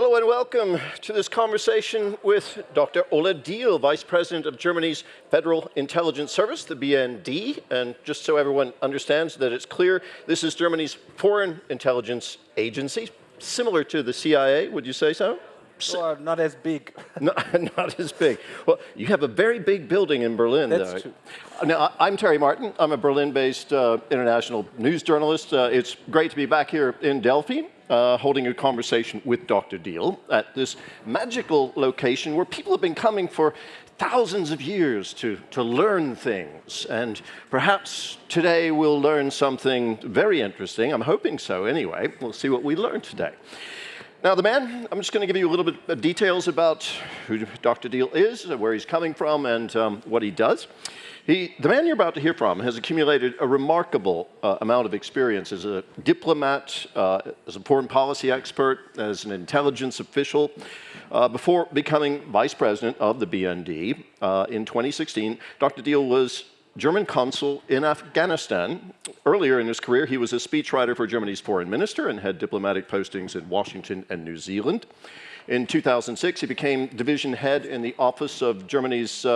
Hello and welcome to this conversation with Dr. Ole Diehl, Vice President of Germany's Federal Intelligence Service, the BND. And just so everyone understands that it's clear, this is Germany's foreign intelligence agency, similar to the CIA, would you say so? Well, not as big. Not as big. Well, you have a very big building in Berlin, That's though. true. Now, I'm Terry Martin. I'm a Berlin-based international news journalist. It's great to be back here in Delphi, holding a conversation with Dr. Diehl at this magical location where people have been coming for thousands of years to learn things. And perhaps today we'll learn something very interesting. I'm hoping so anyway. We'll see what we learn today. Now, the man, I'm just going to give you a little bit of details about who Dr. Diehl is, where he's coming from, and what he does. The man you're about to hear from has accumulated a remarkable amount of experience as a diplomat, as a foreign policy expert, as an intelligence official. Before becoming vice president of the BND in 2016, Dr. Diehl was German consul in Afghanistan. Earlier in his career, he was a speechwriter for Germany's foreign minister and had diplomatic postings in Washington and New Zealand. In 2006, he became division head in the office of Germany's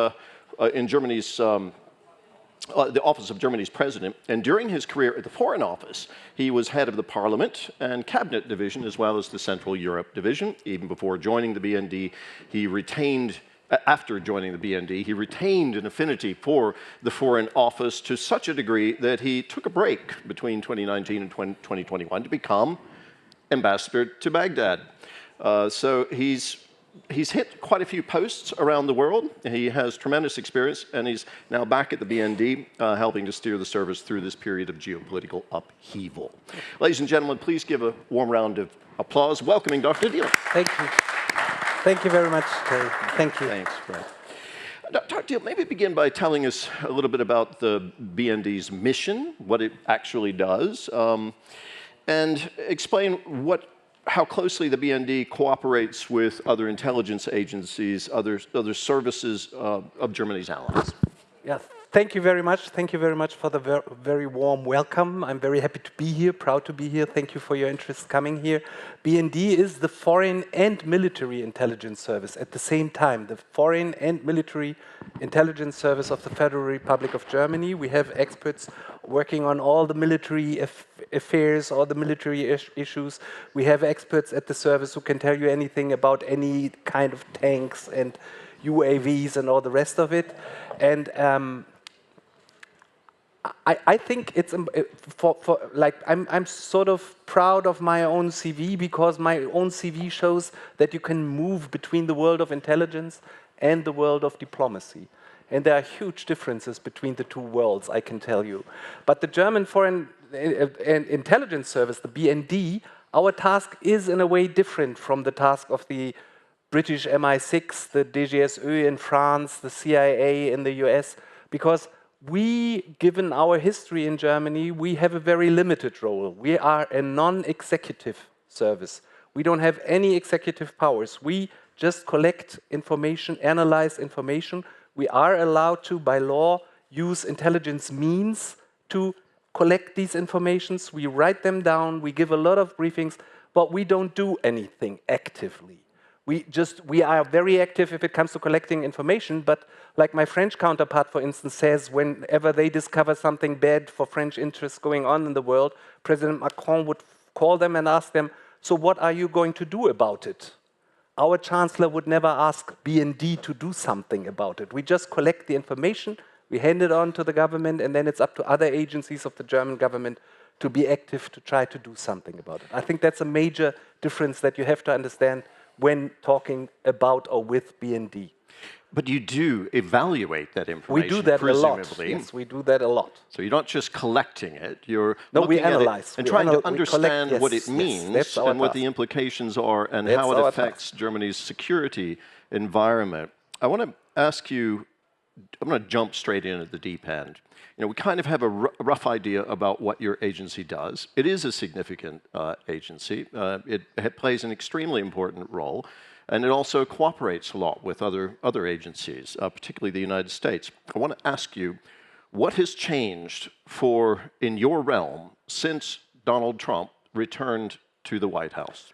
president, and during his career at the Foreign Office, he was head of the Parliament and Cabinet Division, as well as the Central Europe Division. Even before joining the BND, after joining the BND, he retained an affinity for the Foreign Office to such a degree that he took a break between 2019 and 2021 to become ambassador to Baghdad. So he's hit quite a few posts around the world. He has tremendous experience, and he's now back at the BND, helping to steer the service through this period of geopolitical upheaval. Ladies and gentlemen, please give a warm round of applause welcoming Dr. Diehl. Thank you. Thank you very much, Terry. Thank you. Thanks, Fred. Dr. Diehl, maybe begin by telling us a little bit about the BND's mission, what it actually does, and explain how closely the BND cooperates with other intelligence agencies, other services of Germany's allies. Yeah, thank you very much. Thank you very much for the very warm welcome. I'm very happy to be here, proud to be here. Thank you for your interest coming here. BND is the Foreign and Military Intelligence Service at the same time, the Foreign and Military Intelligence Service of the Federal Republic of Germany. We have experts working on all the military affairs, all the military issues. We have experts at the service who can tell you anything about any kind of tanks and UAVs and all the rest of it. And I think it's I'm sort of proud of my own CV, because my own CV shows that you can move between the world of intelligence and the world of diplomacy. And there are huge differences between the two worlds, I can tell you. But the German Foreign Intelligence Service, the BND, our task is in a way different from the task of the British MI6, the DGSE in France, the CIA in the US, because we, given our history in Germany, we have a very limited role. We are a non-executive service. We don't have any executive powers. We just collect information, analyze information. We are allowed to, by law, use intelligence means to collect these informations. We write them down, we give a lot of briefings, but we don't do anything actively. We are very active if it comes to collecting information, but like my French counterpart, for instance, says, whenever they discover something bad for French interests going on in the world, President Macron would call them and ask them, so what are you going to do about it? Our chancellor would never ask BND to do something about it. We just collect the information, we hand it on to the government, and then it's up to other agencies of the German government to be active to try to do something about it. I think that's a major difference that you have to understand when talking about or with BND. But you do evaluate that information, we do that presumably. A lot. Yes, we do that a lot. So you're not just collecting it, you're we looking analyze. at it and trying to understand what it means and what the implications are and how it affects Germany's security environment. I want to ask you, I'm going to jump straight in at the deep end. You know, we kind of have a rough idea about what your agency does. It is a significant agency. It plays an extremely important role, and it also cooperates a lot with other agencies, particularly the United States. I want to ask you, what has changed in your realm since Donald Trump returned to the White House?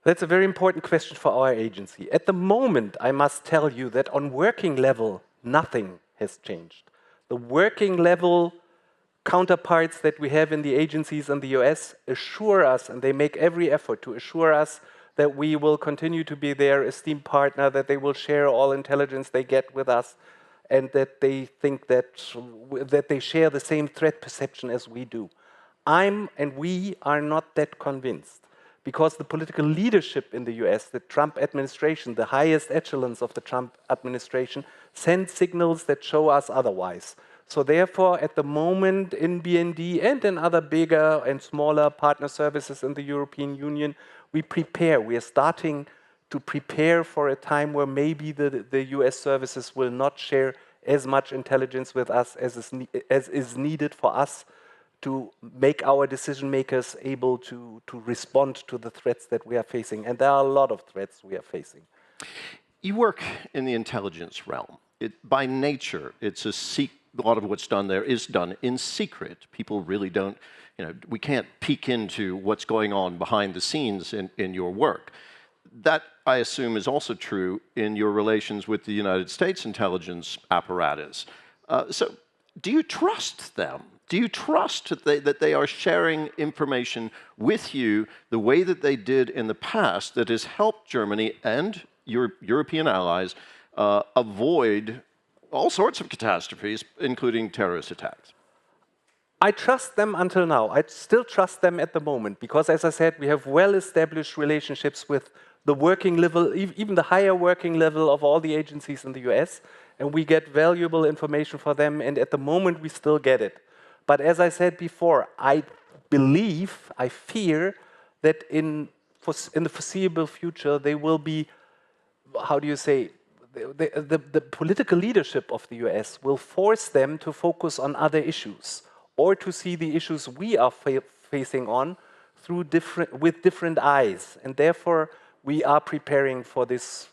That's a very important question for our agency. At the moment, I must tell you that on working level, nothing has changed. The working level counterparts that we have in the agencies in the US assure us, and they make every effort to assure us, that we will continue to be their esteemed partner, that they will share all intelligence they get with us, and that they think that they share the same threat perception as we do. We are not that convinced, because the political leadership in the US, the Trump administration, the highest echelons of the Trump administration, send signals that show us otherwise. So therefore, at the moment in BND and in other bigger and smaller partner services in the European Union, we prepare. We are starting to prepare for a time where maybe the US services will not share as much intelligence with us as is needed for us to make our decision makers able to respond to the threats that we are facing. And there are a lot of threats we are facing. You work in the intelligence realm. By nature, it's a lot of what's done there is done in secret. People really don't, we can't peek into what's going on behind the scenes in your work. That, I assume, is also true in your relations with the United States intelligence apparatus. So do you trust them? Do you trust that they are sharing information with you the way that they did in the past that has helped Germany and your European allies avoid all sorts of catastrophes, including terrorist attacks? I trust them until now. I still trust them at the moment because, as I said, we have well-established relationships with the working level, even the higher working level of all the agencies in the US, and we get valuable information for them, and at the moment we still get it. But as I said before, I fear that in the foreseeable future, they will be, how do you say, the political leadership of the US will force them to focus on other issues or to see the issues we are facing on with different eyes. And therefore, we are preparing for this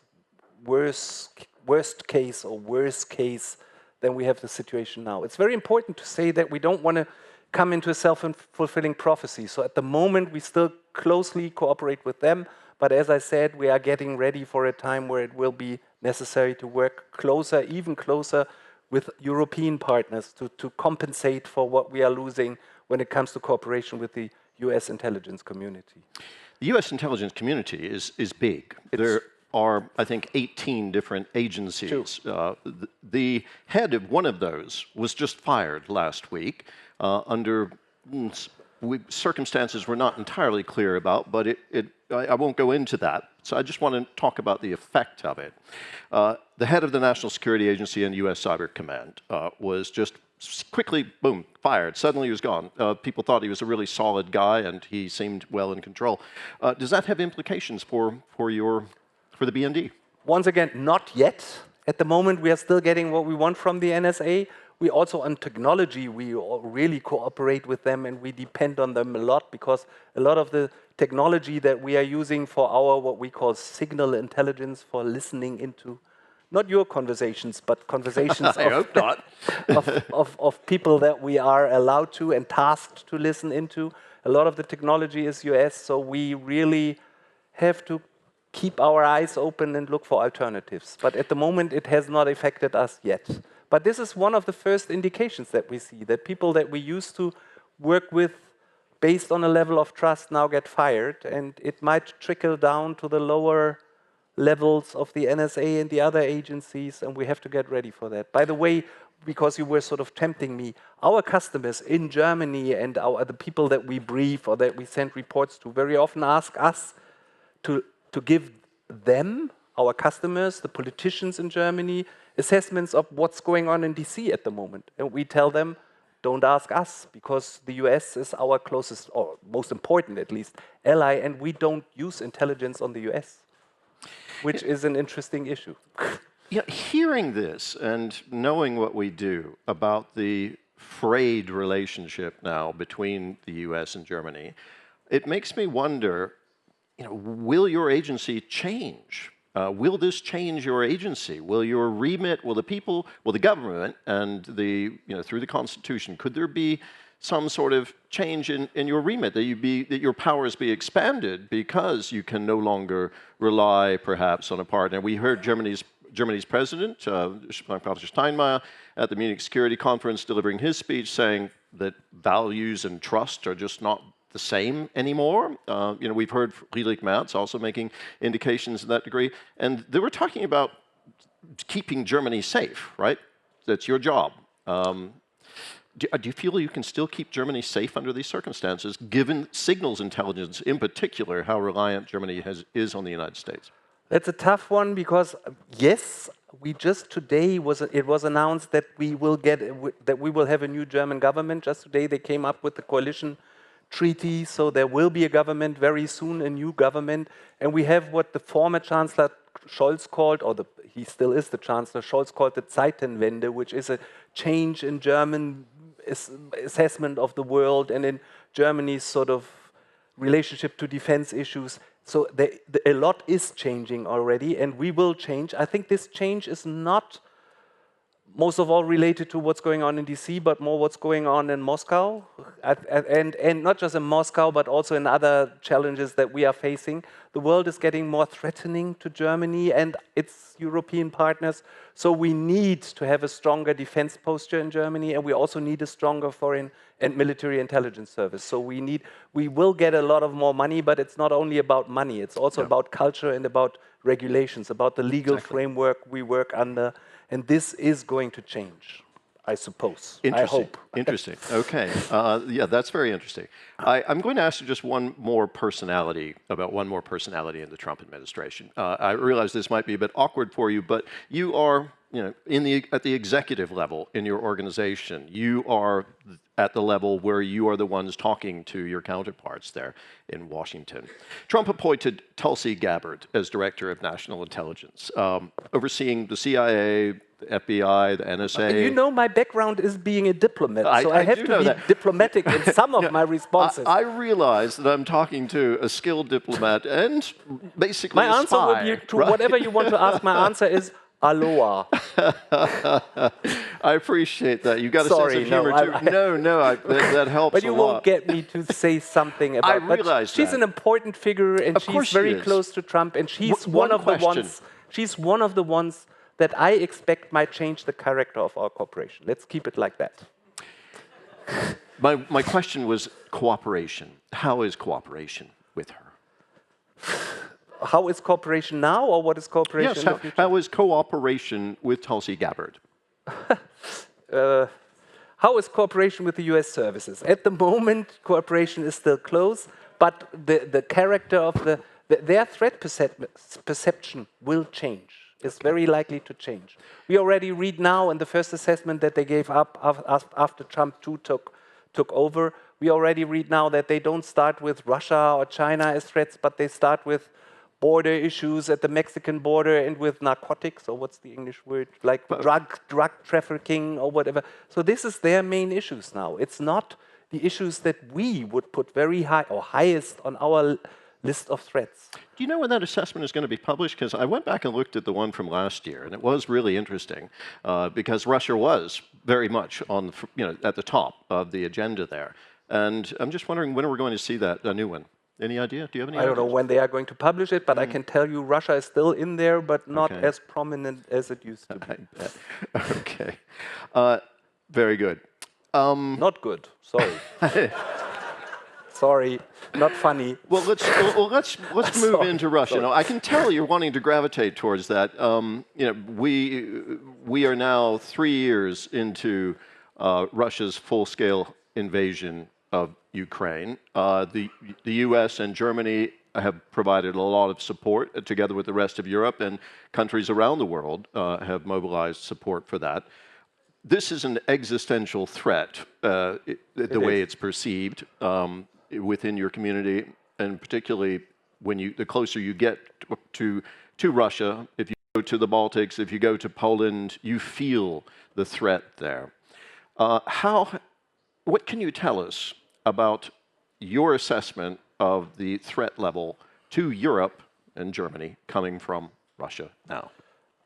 worst case or worse case than we have the situation now. It's very important to say that we don't want to come into a self-fulfilling prophecy. So at the moment, we still closely cooperate with them. But as I said, we are getting ready for a time where it will be necessary to work closer, even closer, with European partners to compensate for what we are losing when it comes to cooperation with the US intelligence community. The US intelligence community is big. There are, I think, 18 different agencies. The head of one of those was just fired last week under circumstances we're not entirely clear about, but I won't go into that. So I just want to talk about the effect of it. The head of the National Security Agency and US Cyber Command was just quickly, boom, fired. Suddenly he was gone. People thought he was a really solid guy and he seemed well in control. Does that have implications for the BND? Once again, not yet. At the moment, we are still getting what we want from the NSA. We also, on technology, we really cooperate with them and we depend on them a lot because a lot of the technology that we are using for our, what we call signal intelligence, for listening into, not your conversations, but conversations I hope not. of people that we are allowed to and tasked to listen into. A lot of the technology is US, so we really have to keep our eyes open and look for alternatives. But at the moment, it has not affected us yet. But this is one of the first indications that we see, that people that we used to work with based on a level of trust now get fired, and it might trickle down to the lower levels of the NSA and the other agencies, and we have to get ready for that. By the way, because you were sort of tempting me, our customers in Germany and the people that we brief or that we send reports to very often ask us to give them, our customers, the politicians in Germany, assessments of what's going on in DC at the moment. And we tell them, don't ask us, because the US is our closest, or most important at least, ally, and we don't use intelligence on the US, which is an interesting issue. Yeah, hearing this and knowing what we do about the frayed relationship now between the US and Germany, it makes me wonder, will your agency change? Will this change your agency? Will your remit, will the people, will the government and through the Constitution, could there be some sort of change in your remit, that your powers be expanded because you can no longer rely perhaps on a partner. We heard Germany's president, Steinmeier, at the Munich Security Conference delivering his speech saying that values and trust are just not the same anymore. We've heard Friedrich Merz also making indications to that degree. And they were talking about keeping Germany safe, right? That's your job. Do you feel you can still keep Germany safe under these circumstances, given signals intelligence, in particular, how reliant Germany is on the United States? That's a tough one because, yes, we just today it was announced that we will have a new German government. Just today they came up with the coalition treaty, so there will be a government very soon, a new government, and we have what the former Chancellor Scholz called, he still is the Chancellor Scholz called the Zeitenwende, which is a change in German assessment of the world and in Germany's sort of relationship to defense issues. So a lot is changing already, and we will change. I think this change is not most of all related to what's going on in DC, but more what's going on in Moscow, and not just in Moscow, but also in other challenges that we are facing. The world is getting more threatening to Germany and its European partners, so we need to have a stronger defense posture in Germany, and we also need a stronger foreign and military intelligence service. So we will get a lot of more money, but it's not only about money, it's also about culture and about regulations, about the legal framework we work under. And this is going to change, I suppose. I hope. Interesting. Okay. Yeah, that's very interesting. I'm going to ask you just one more personality in the Trump administration. I realize this might be a bit awkward for you, but you are, at the executive level in your organization. You are at the level where you are the ones talking to your counterparts there in Washington. Trump appointed Tulsi Gabbard as Director of National Intelligence, overseeing the CIA, the FBI, the NSA. And you know my background is being a diplomat, so I have to be diplomatic in some of my responses. I realize that I'm talking to a skilled diplomat and basically my a answer spy, will be to whatever you want to ask. My answer is Aloha. I appreciate that. You've got a sense of humor too. That helps. But you won't get me to say something about. I realize she's an important figure, and she's very close to Trump, and she's one of the ones. She's one of the ones that I expect might change the character of our cooperation. Let's keep it like that. My question was cooperation. How is cooperation with her? How is cooperation now, or what is cooperation in the future? How is cooperation with Tulsi Gabbard? How is cooperation with the US services? At the moment, cooperation is still close, but the character of their threat perception will change. It's very likely to change. We already read now in the first assessment that they gave up after Trump 2 took over. We already read now that they don't start with Russia or China as threats, but they start with border issues at the Mexican border and with narcotics, or what's the English word, like drug trafficking or whatever. So this is their main issues now. It's not the issues that we would put very high or highest on our list of threats. Do you know when that assessment is going to be published? Because I went back and looked at the one from last year, and it was really interesting because Russia was very much on, at the top of the agenda there. And I'm just wondering when we're going to see that new one. Any idea? Do you have any idea? I don't know when they are going to publish it, but I can tell you Russia is still in there, but not as prominent as it used to be. Okay. Very good. Not good. Sorry. Sorry, not funny. Well, let's move into Russia. Now, I can tell you're wanting to gravitate towards that. We are now 3 years into Russia's full-scale invasion of Ukraine. The U.S. and Germany have provided a lot of support, together with the rest of Europe, and countries around the world have mobilized support for that. This is an existential threat, the way it's perceived within your community, and particularly when the closer you get to Russia. If you go to the Baltics, if you go to Poland, you feel the threat there. What can you tell us about your assessment of the threat level to Europe and Germany coming from Russia now?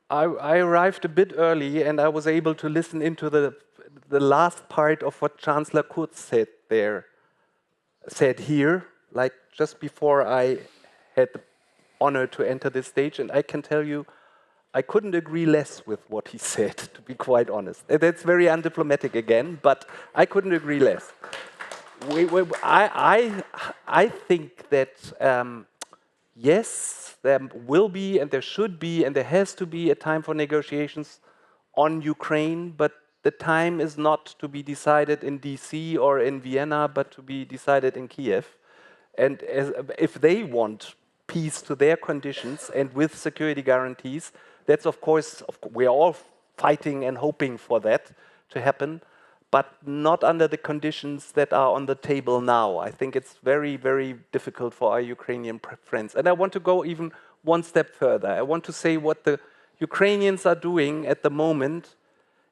I arrived a bit early, and I was able to listen into the the last part of what Chancellor Kurz said here, like just before I had the honor to enter this stage, and I can tell you, I couldn't agree less with what he said, to be quite honest. That's very undiplomatic again, but I couldn't agree less. I think that yes, there will be and there should be and there has to be a time for negotiations on Ukraine, but the time is not to be decided in DC or in Vienna, but to be decided in Kiev. And if they want peace to their conditions and with security guarantees, that's of course, we are all fighting and hoping for that to happen, but not under the conditions that are on the table now. I think it's very, very difficult for our Ukrainian friends. And I want to go even one step further. I want to say what the Ukrainians are doing at the moment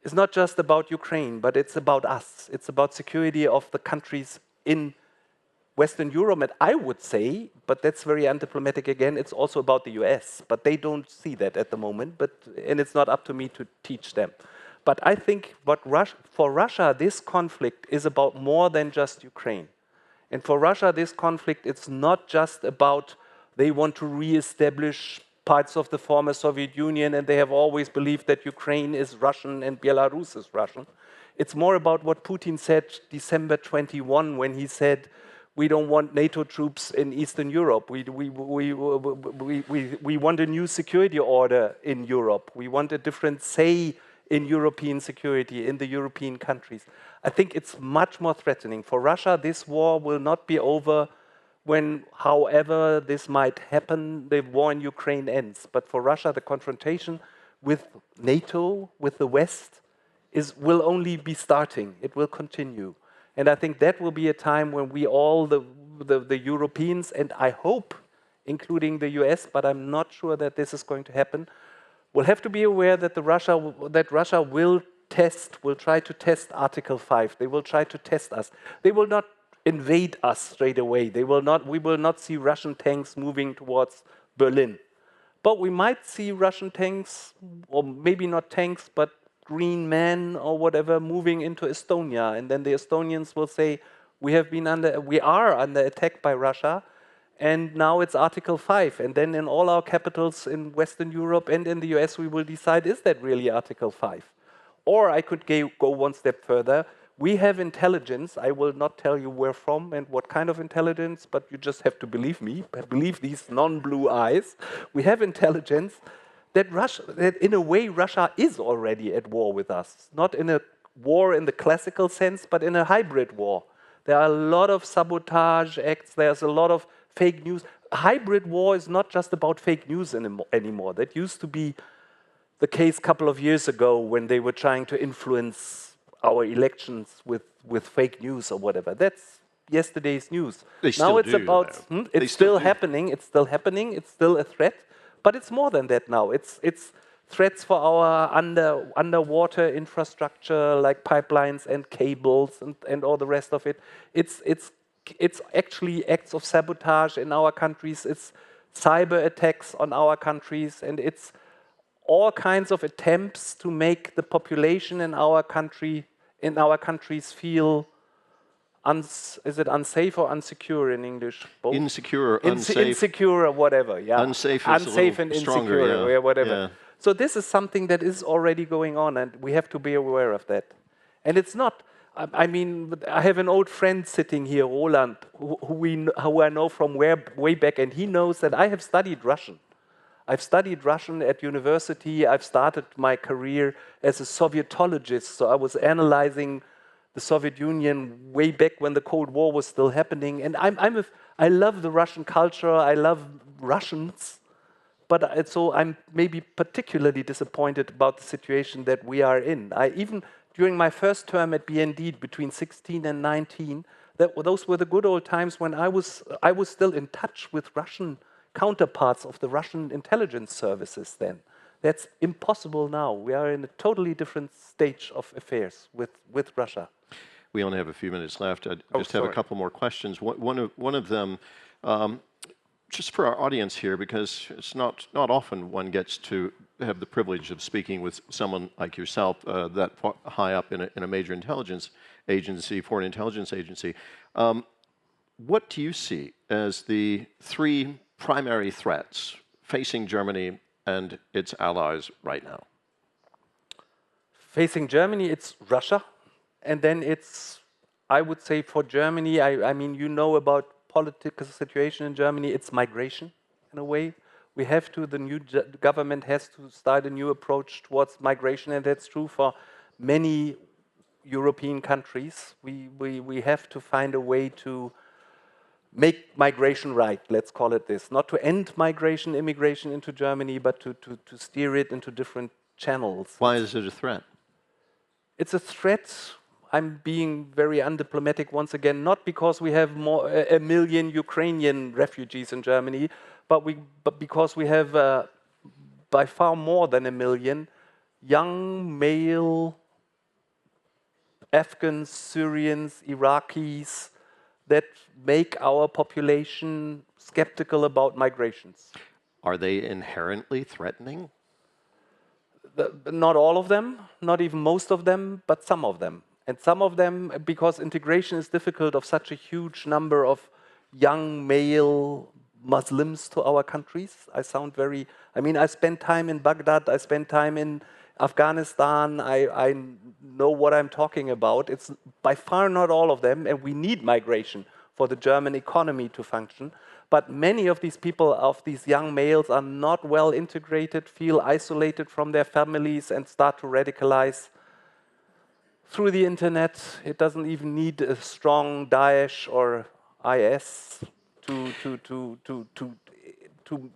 is not just about Ukraine, but it's about us. It's about security of the countries in Western Europe, and I would say, but that's very undiplomatic again, it's also about the US, but they don't see that at the moment, and it's not up to me to teach them. But I think for Russia, this conflict is about more than just Ukraine. And for Russia, this conflict, it's not just about they want to re-establish parts of the former Soviet Union, and they have always believed that Ukraine is Russian and Belarus is Russian. It's more about what Putin said December 21 when he said, we don't want NATO troops in Eastern Europe. We want a new security order in Europe. We want a different say in European security, in the European countries. I think it's much more threatening. For Russia, this war will not be over when, however this might happen, the war in Ukraine ends. But for Russia, the confrontation with NATO, with the West, will only be starting. It will continue. And I think that will be a time when we all, the Europeans, and I hope, including the US, but I'm not sure that this is going to happen, will have to be aware that Russia will try to test Article 5. They will try to test us. They will not invade us straight away. We will not see Russian tanks moving towards Berlin. But we might see Russian tanks, or maybe not tanks, but green men or whatever moving into Estonia, and then the Estonians will say, we are under attack by Russia, and now it's Article 5. And then in all our capitals in Western Europe and in the US, we will decide, is that really Article 5? Or I could go one step further. We have intelligence. I will not tell you where from and what kind of intelligence, but you just have to believe me, believe these non-blue eyes. We have intelligence that in a way Russia is already at war with us. Not in a war in the classical sense, but in a hybrid war. There are a lot of sabotage acts, there's a lot of fake news. A hybrid war is not just about fake news anymore. That used to be the case a couple of years ago when they were trying to influence our elections with fake news or whatever. That's yesterday's news. Now it's about, it's still happening, it's still a threat. But it's more than that now. It's threats for our underwater infrastructure, like pipelines and cables and all the rest of it. It's actually acts of sabotage in our countries. It's cyber attacks on our countries, and it's all kinds of attempts to make the population in our countries feel. Is it unsafe or unsecure in English? Both? Insecure, unsafe. Insecure or whatever, yeah. Unsafe and stronger, insecure, yeah. whatever. Yeah. So this is something that is already going on, and we have to be aware of that. And it's not, I mean, I have an old friend sitting here, Roland, who I know from way back, and he knows that I have studied Russian. I've studied Russian at university. I've started my career as a Sovietologist, so I was analyzing the Soviet Union way back when the Cold War was still happening. And I love the Russian culture, I love Russians, but so I'm maybe particularly disappointed about the situation that we are in. Even during my first term at BND between 16 and 19, those were the good old times when I was still in touch with Russian counterparts of the Russian intelligence services then. That's impossible now. We are in a totally different stage of affairs with Russia. We only have a few minutes left. I just have a couple more questions. One of them, just for our audience here, because it's not often one gets to have the privilege of speaking with someone like yourself that high up in a major intelligence agency, foreign intelligence agency. What do you see as the three primary threats facing Germany and its allies right now? Facing Germany, it's Russia. And then it's, I would say for Germany, I mean, you know about political situation in Germany, it's migration in a way. We have to, the new government has to start a new approach towards migration, and that's true for many European countries. We have to find a way to make migration right, let's call it this. Not to end migration, immigration into Germany, but to steer it into different channels. Why is it a threat? It's a threat. I'm being very undiplomatic once again, not because we have a million Ukrainian refugees in Germany, but because we have by far more than a million young male Afghans, Syrians, Iraqis that make our population skeptical about migrations. Are they inherently threatening? Not all of them, not even most of them, but some of them. And some of them, because integration is difficult of such a huge number of young male Muslims to our countries. I spent time in Baghdad, I spent time in Afghanistan, I know what I'm talking about. It's by far not all of them, and we need migration for the German economy to function. But many of these people, of these young males, are not well integrated, feel isolated from their families, and start to radicalize through the internet. It doesn't even need a strong Daesh or IS to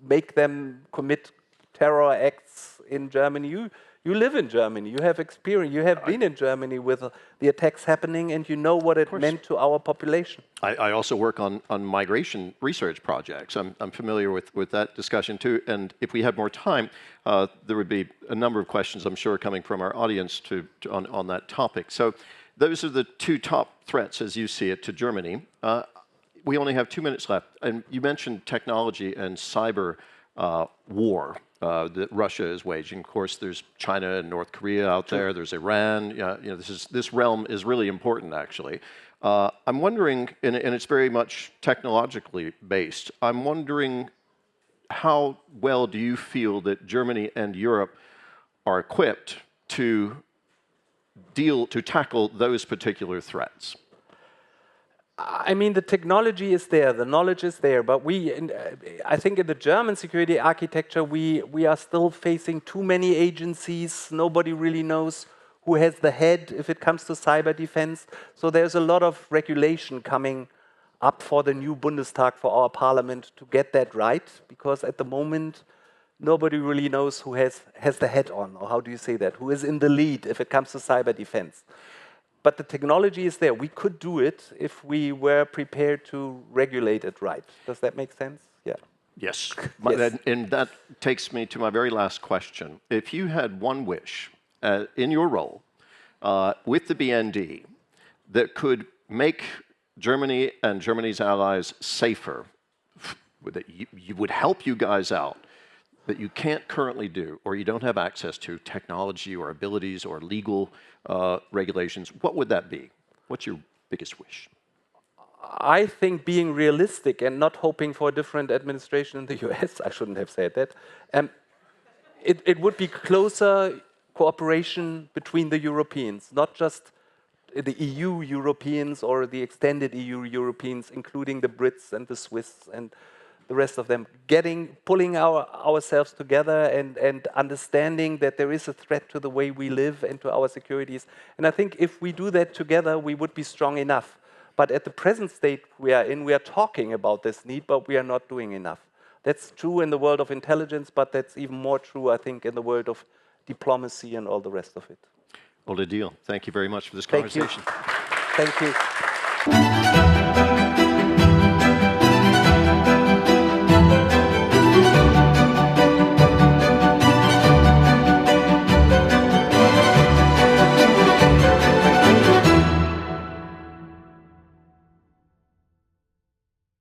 make them commit terror acts in Germany. You live in Germany, you have experience, you have been in Germany with the attacks happening, and you know what it meant to our population. I also work on migration research projects. I'm familiar with that discussion too, and if we had more time, there would be a number of questions, I'm sure, coming from our audience on that topic. So those are the two top threats, as you see it, to Germany. We only have 2 minutes left, and you mentioned technology and cyber war that Russia is waging. Of course, there's China and North Korea out there. There's Iran. This realm is really important, actually. I'm wondering, and it's very much technologically based. I'm wondering, how well do you feel that Germany and Europe are equipped to tackle those particular threats? I mean, the technology is there, the knowledge is there, but I think in the German security architecture, we are still facing too many agencies. Nobody really knows who has the head if it comes to cyber defense. So there's a lot of regulation coming up for the new Bundestag, for our parliament, to get that right, because at the moment, nobody really knows who has the head on, or how do you say that, who is in the lead if it comes to cyber defense. But the technology is there. We could do it if we were prepared to regulate it right. Does that make sense? Yeah. Yes. Yes. And that takes me to my very last question. If you had one wish in your role with the BND that could make Germany and Germany's allies safer, that would help you guys out, that you can't currently do, or you don't have access to, technology or abilities or legal regulations, what would that be? What's your biggest wish? I think being realistic and not hoping for a different administration in the US, I shouldn't have said that, it would be closer cooperation between the Europeans, not just the EU Europeans or the extended EU Europeans, including the Brits and the Swiss and the rest of them, pulling ourselves together and understanding that there is a threat to the way we live and to our securities. And I think if we do that together, we would be strong enough. But at the present state we are talking about this need, but we are not doing enough. That's true in the world of intelligence, but that's even more true, I think, in the world of diplomacy and all the rest of it. Ole Diehl, thank you very much for this conversation. Thank you. Thank you.